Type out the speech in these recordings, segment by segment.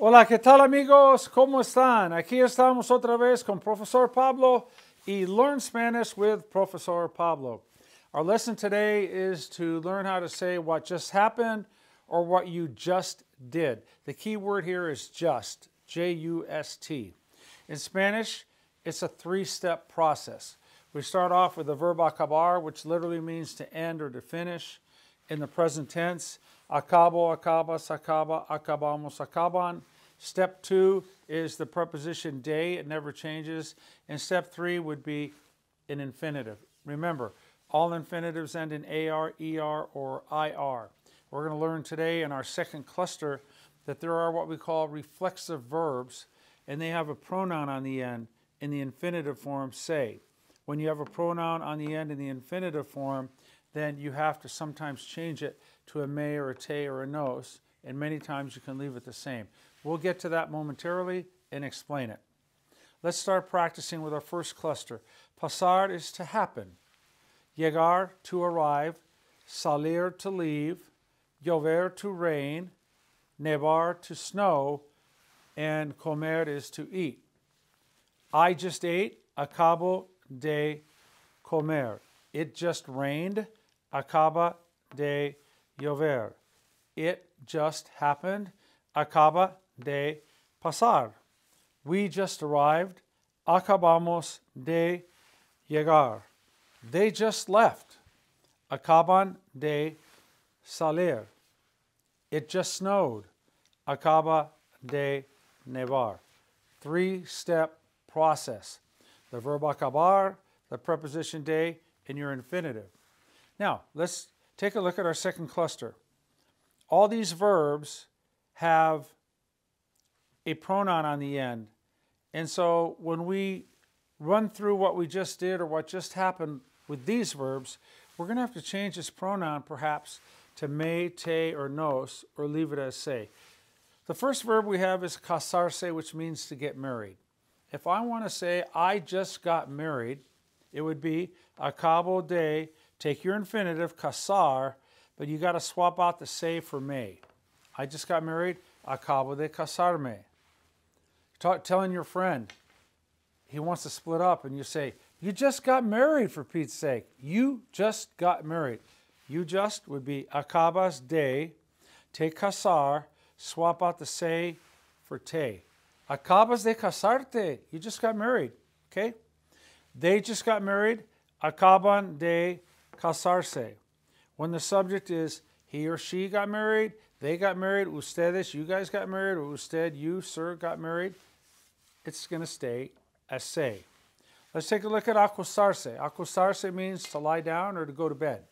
Hola, ¿qué tal amigos? ¿Cómo están? Aquí estamos otra vez con Profesor Pablo y Learn Spanish with Profesor Pablo. Our lesson today is to learn how to say what just happened or what you just did. The key word here is just, J-U-S-T. In Spanish, it's a three-step process. We start off with the verb acabar, which literally means to end or to finish. In the present tense, acabo, acabas, acaba, acabamos, acaban. Step 2 is the preposition de, it never changes. And step 3 would be an infinitive. Remember, all infinitives end in AR, ER, or IR. We're going to learn today in our second cluster that there are what we call reflexive verbs, and they have a pronoun on the end in the infinitive form, say. When you have a pronoun on the end in the infinitive form, then you have to sometimes change it to a may or a te or a nos, and many times you can leave it the same. We'll get to that momentarily and explain it. Let's start practicing with our first cluster. Pasar is to happen. Llegar, to arrive. Salir, to leave. Llover, to rain. Nevar, to snow. And comer is to eat. I just ate. Acabo de comer. It just rained. Acaba de llover. It just happened. Acaba de pasar. We just arrived. Acabamos de llegar. They just left. Acaban de salir. It just snowed. Acaba de nevar. Three-step process. The verb acabar, the preposition de, and your infinitive. Now, let's take a look at our second cluster. All these verbs have a pronoun on the end. And so when we run through what we just did or what just happened with these verbs, we're going to have to change this pronoun perhaps to may, te, or nos, or leave it as say. The first verb we have is casarse, which means to get married. If I want to say I just got married, it would be acabo de, take your infinitive, casar, but you got to swap out the say for may. I just got married, acabo de casarme. Telling your friend he wants to split up and you say, you just got married for Pete's sake. You just got married. You just would be acabas de, te casar, swap out the say for te. Acabas de casarte. You just got married. Okay? They just got married. Acaban de casarse. When the subject is he or she got married, they got married, ustedes, you guys got married, or usted, you, sir, got married, it's going to stay as say. Let's take a look at acostarse. Acostarse means to lie down or to go to bed.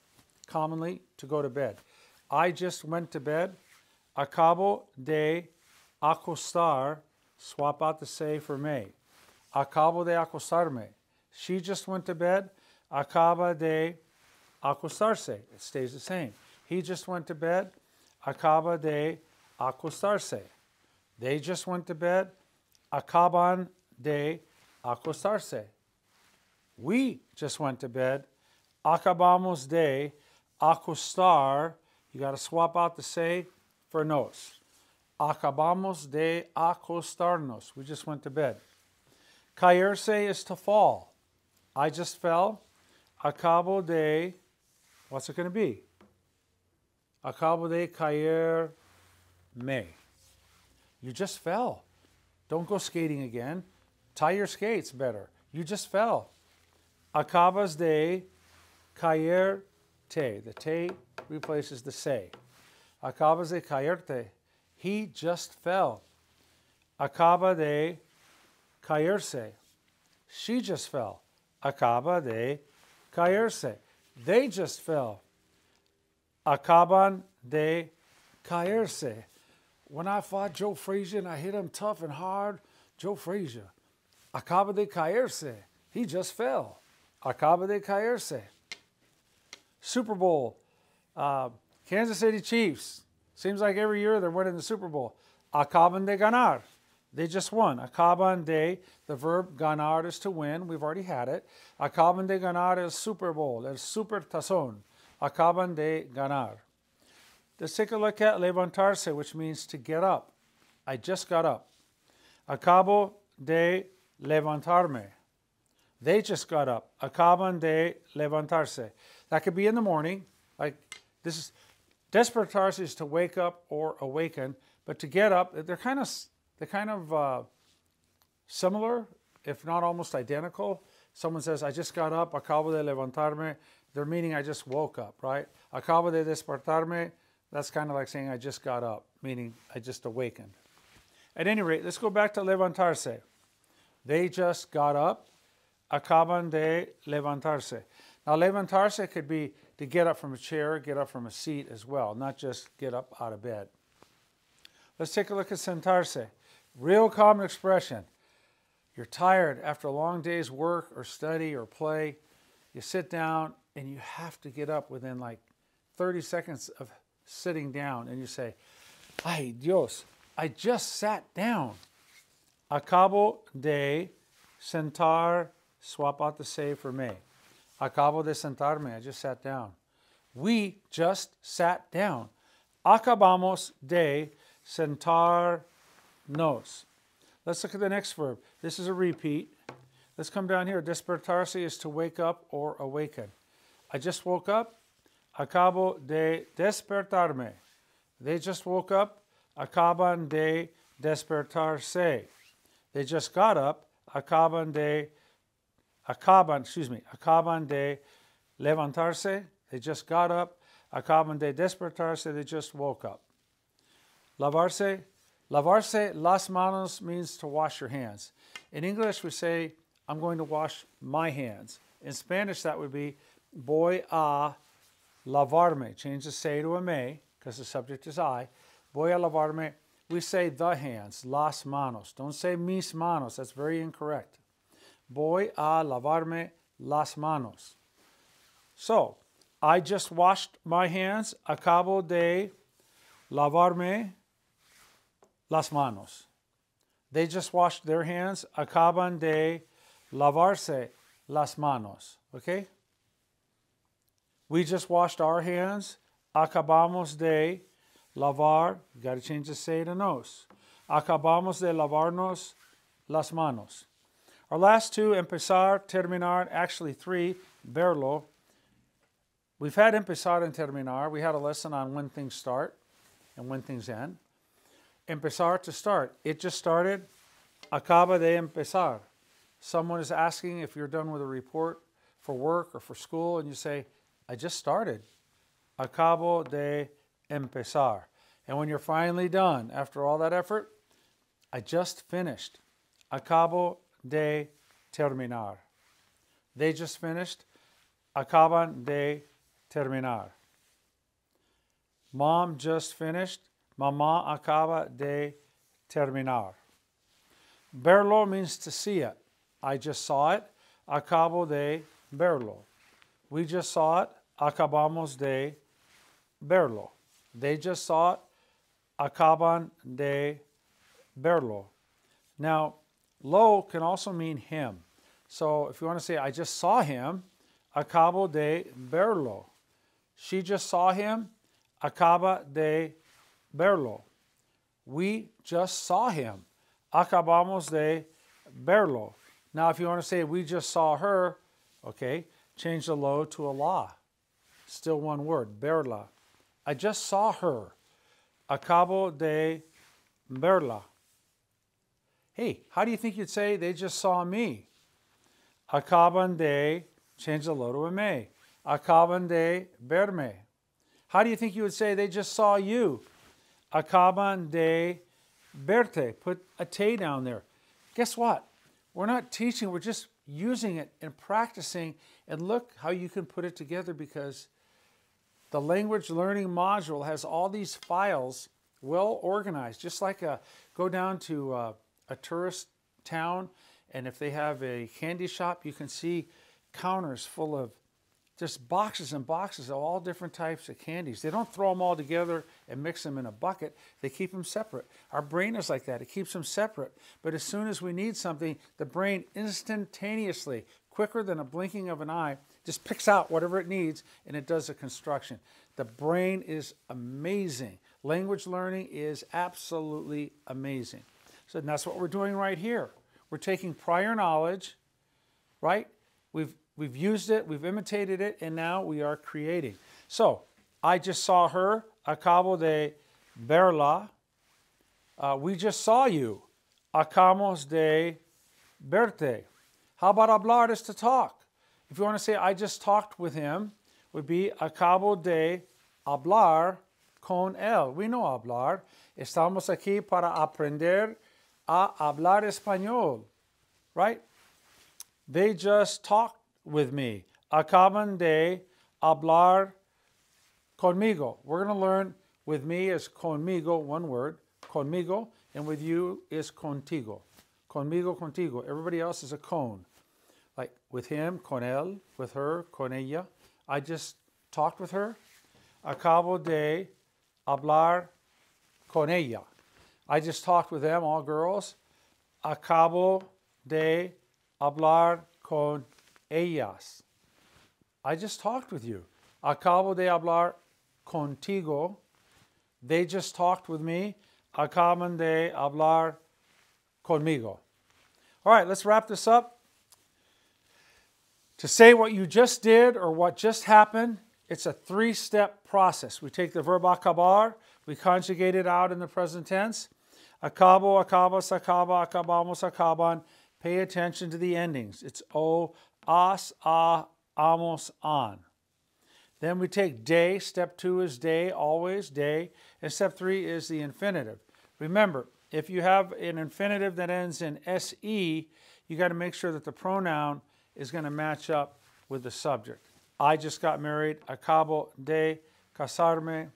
Commonly, to go to bed. I just went to bed. Acabo de acostar. Swap out the say for me. Acabo de acostarme. She just went to bed. Acaba de acostarse. It stays the same. He just went to bed. Acaba de acostarse. They just went to bed. Acaban de acostarse. We just went to bed. Acabamos de acostar. You got to swap out the say for nos. Acabamos de acostarnos. We just went to bed. Caerse is to fall. I just fell. Acabo de, what's it going to be? Acabo de caer me. You just fell. Don't go skating again. Tie your skates better. You just fell. Acabas de caer te. The te replaces the say. Acabas de caerte. He just fell. Acaba de caerse. She just fell. Acaba de caerse. They just fell. Acaban de caerse. When I fought Joe Frazier and I hit him tough and hard, Joe Frazier. Acaba de caerse. He just fell. Acaba de caerse. Super Bowl. Kansas City Chiefs. Seems like every year they're winning the Super Bowl. Acaban de ganar. They just won. Acaban de, the verb ganar is to win. We've already had it. Acaban de ganar el Super Bowl, el Super Tazón. Acaban de ganar. Let's take a look at levantarse, which means to get up. I just got up. Acabo de levantarme. They just got up. Acaban de levantarse. That could be in the morning. Like this is despertarse is to wake up or awaken, but to get up, they're kind of similar, if not almost identical. Someone says, I just got up, acabo de levantarme. They're meaning I just woke up, right? Acabo de despertarme. That's kind of like saying I just got up, meaning I just awakened. At any rate, let's go back to levantarse. They just got up. Acaban de levantarse. Now, levantarse could be to get up from a chair, get up from a seat as well, not just get up out of bed. Let's take a look at sentarse. Real common expression. You're tired after a long day's work or study or play. You sit down and you have to get up within like 30 seconds of sitting down, and you say, Ay Dios, I just sat down. Acabo de sentar. Swap out the say for me. Acabo de sentarme. I just sat down. We just sat down. Acabamos de sentarnos. Let's look at the next verb. This is a repeat. Let's come down here. Despertarse is to wake up or awaken. I just woke up. Acabo de despertarme. They just woke up. Acaban de despertarse. They just got up. Acaban de levantarse. They just got up. Acaban de despertarse. They just woke up. Lavarse. Lavarse las manos means to wash your hands. In English, we say, I'm going to wash my hands. In Spanish, that would be voy a lavarme. Change the say to a me, because the subject is I. Voy a lavarme. We say the hands, las manos. Don't say mis manos. That's very incorrect. Voy a lavarme las manos. So, I just washed my hands. Acabo de lavarme las manos. They just washed their hands. Acaban de lavarse las manos. Okay? We just washed our hands. Acabamos de lavar. You got to change the say to nos. Acabamos de lavarnos las manos. Our last two, empezar, terminar, actually three, verlo. We've had empezar and terminar. We had a lesson on when things start and when things end. Empezar, to start. It just started. Acaba de empezar. Someone is asking if you're done with a report for work or for school, and you say, I just started. Acabo de empezar. And when you're finally done, after all that effort, I just finished. Acabo de terminar. They just finished. Acaban de terminar. Mom just finished. Mamá acaba de terminar. Verlo means to see it. I just saw it. Acabo de verlo. We just saw it. Acabamos de verlo. They just saw it. Acaban de verlo. Now, lo can also mean him. So if you want to say, I just saw him, acabo de verlo. She just saw him, acaba de verlo. We just saw him, acabamos de verlo. Now if you want to say, we just saw her, okay, change the lo to a la. Still one word, verla. I just saw her, acabo de verla. Hey, how do you think you'd say they just saw me? Acaban de, change the lo to a me. Acaban de verme. How do you think you would say they just saw you? Acaban de verte. Put a te down there. Guess what? We're not teaching, we're just using it and practicing. And look how you can put it together, because the language learning module has all these files well organized. Just like go down to a tourist town, and if they have a candy shop, you can see counters full of just boxes and boxes of all different types of candies. They don't throw them all together and mix them in a bucket. They keep them separate. Our brain is like that. It keeps them separate. But as soon as we need something, the brain instantaneously, quicker than a blinking of an eye, just picks out whatever it needs, and it does a construction. The brain is amazing. Language learning is absolutely amazing. So that's what we're doing right here. We're taking prior knowledge, right? We've used it, we've imitated it, and now we are creating. So, I just saw her. Acabo de verla. We just saw you. Acabamos de verte. How about hablar is to talk? If you want to say, I just talked with him, would be acabo de hablar con él. We know hablar. Estamos aquí para aprender a hablar español, right? They just talked with me. Acaban de hablar conmigo. We're going to learn with me is conmigo, one word, conmigo, and with you is contigo. Conmigo, contigo. Everybody else is a con. Like with him, con él, with her, con ella. I just talked with her. Acabo de hablar con ella. I just talked with them, all girls. Acabo de hablar con ellas. I just talked with you. Acabo de hablar contigo. They just talked with me. Acaban de hablar conmigo. All right, let's wrap this up. To say what you just did or what just happened, it's a three-step process. We take the verb acabar, we conjugate it out in the present tense. Acabo, acabas, acaba, acabamos, acaban. Pay attention to the endings. It's o, as, a, amos, an. Then we take de. Step 2 is de, always de. And step 3 is the infinitive. Remember, if you have an infinitive that ends in se, you got to make sure that the pronoun is going to match up with the subject. I just got married. Acabo de casarme.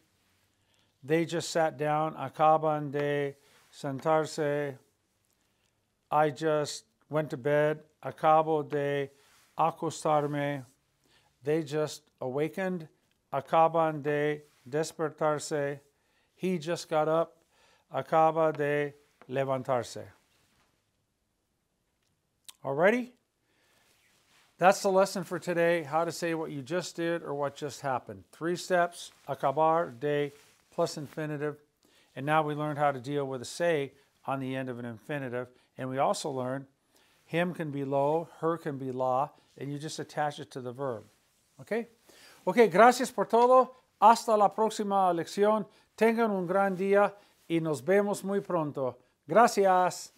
They just sat down. Acaban de sentarse. I just went to bed. Acabo de acostarme. They just awakened. Acaban de despertarse. He just got up. Acaba de levantarse. Alrighty? That's the lesson for today, how to say what you just did or what just happened. 3 steps, acabar, de, plus infinitive. And now we learned how to deal with a say on the end of an infinitive. And we also learned him can be lo, her can be la, and you just attach it to the verb. Okay? Okay, gracias por todo. Hasta la próxima lección. Tengan un gran día y nos vemos muy pronto. Gracias.